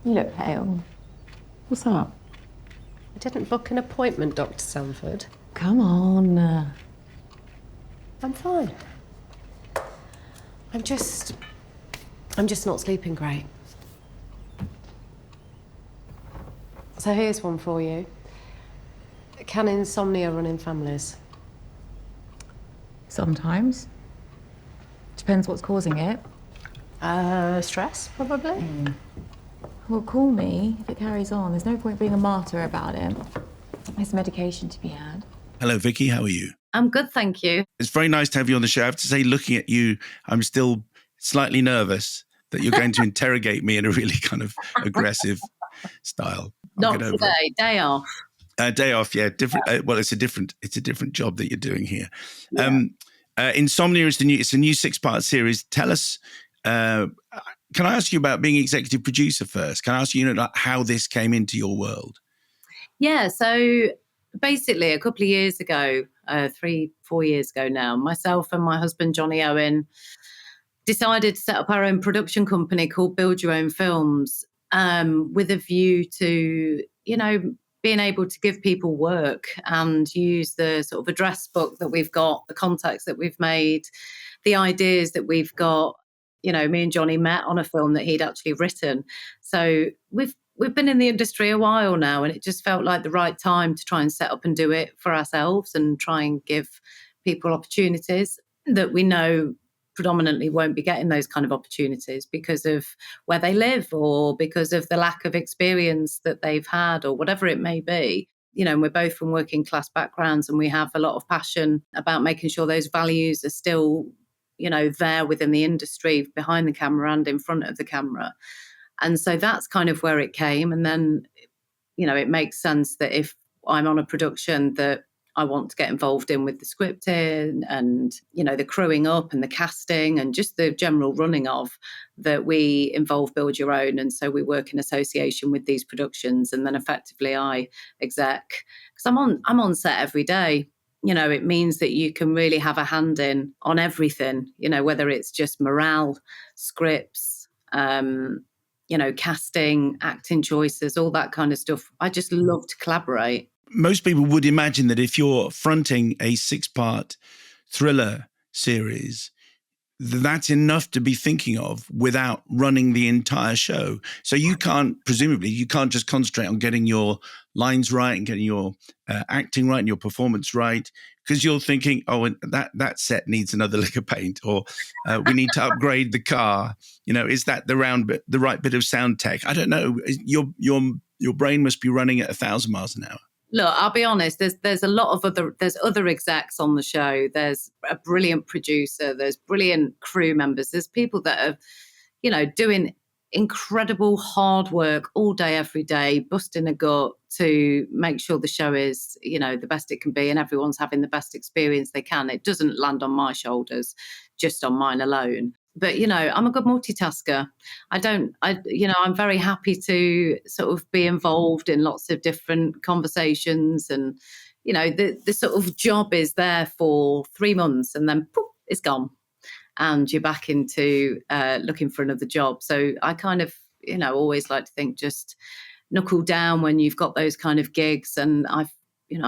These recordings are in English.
You look pale. What's up? I didn't book an appointment, Dr. Sanford. Come on. I'm fine. I'm just not sleeping great. So here's one for you. Can insomnia run in families? Sometimes. Depends what's causing it. Stress, probably. Well, call me if it carries on. There's no point being a martyr about it. There's medication to be had. Hello, Vicky. How are you? I'm good, thank you. It's very nice to have you on the show. I have to say, looking at you, I'm still slightly nervous that you're going to interrogate me in a really kind of aggressive style. Not today, day off. Day off, yeah. Different. Well, it's a different job that you're doing here. Yeah. Insomnia is it's a new 6-part series. Tell us. Can I ask you about being executive producer first? Can I ask you, like, how this came into your world? Yeah. So basically, a couple of years ago, 3-4 years ago now, myself and my husband Johnny Owen decided to set up our own production company called Build Your Own Films, with a view to, being able to give people work and use the sort of address book that we've got, the contacts that we've made, the ideas that we've got. Me and Johnny met on a film that he'd actually written. So we've been in the industry a while now, and it just felt like the right time to try and set up and do it for ourselves and try and give people opportunities that we know predominantly won't be getting those kind of opportunities because of where they live or because of the lack of experience that they've had or whatever it may be. We're both from working class backgrounds, and we have a lot of passion about making sure those values are still, there within the industry, behind the camera and in front of the camera. And so that's kind of where it came. And then, it makes sense that if I'm on a production that I want to get involved in with the scripting and, the crewing up and the casting and just the general running of, that we involve Build Your Own. And so we work in association with these productions, and then effectively I exec, because I'm on set every day. It means that you can really have a hand in on everything, whether it's just morale, scripts, casting, acting choices, all that kind of stuff. I just love to collaborate. Most people would imagine that if you're fronting a 6-part thriller series, that's enough to be thinking of without running the entire show. So presumably you can't just concentrate on getting your lines right and getting your acting right and your performance right, because you're thinking, and that set needs another lick of paint, or we need to upgrade the car. Is that the right bit of sound tech? I don't know. Your brain must be running at 1,000 miles an hour. Look, I'll be honest, there's a lot of other execs on the show. There's a brilliant producer, there's brilliant crew members, there's people that are, doing incredible hard work all day, every day, busting a gut to make sure the show is, the best it can be and everyone's having the best experience they can. It doesn't land on my shoulders, just on mine alone. But, I'm a good multitasker. I'm very happy to sort of be involved in lots of different conversations. And, the sort of job is there for 3 months and then poof, it's gone. And you're back into looking for another job. So I kind of, always like to think just knuckle down when you've got those kind of gigs. And I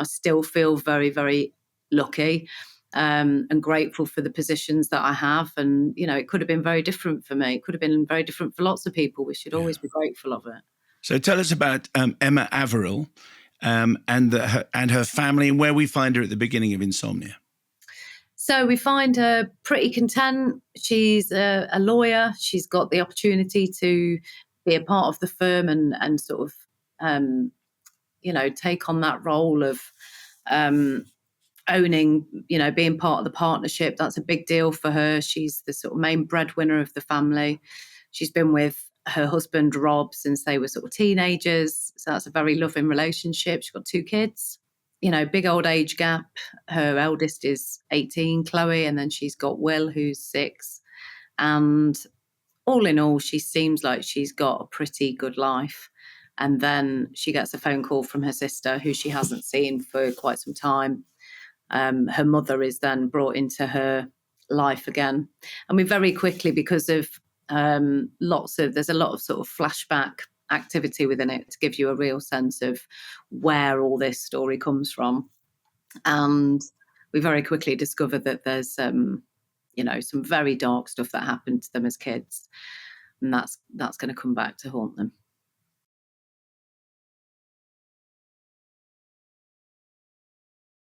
still feel very, very lucky. And grateful for the positions that I have. And, it could have been very different for me. It could have been very different for lots of people. We should always be grateful of it. So tell us about Emma Averill and her family, and where we find her at the beginning of Insomnia. So we find her pretty content. She's a lawyer. She's got the opportunity to be a part of the firm and sort of, take on that role of owning, being part of the partnership. That's a big deal for her. She's the sort of main breadwinner of the family. She's been with her husband, Rob, since they were sort of teenagers. So that's a very loving relationship. She's got 2 kids, big old age gap. Her eldest is 18, Chloe, and then she's got Will, who's 6. And all in all, she seems like she's got a pretty good life. And then she gets a phone call from her sister, who she hasn't seen for quite some time. Her mother is then brought into her life again. And we very quickly, because of there's a lot of sort of flashback activity within it to give you a real sense of where all this story comes from. And we very quickly discovered that there's some very dark stuff that happened to them as kids, and that's going to come back to haunt them.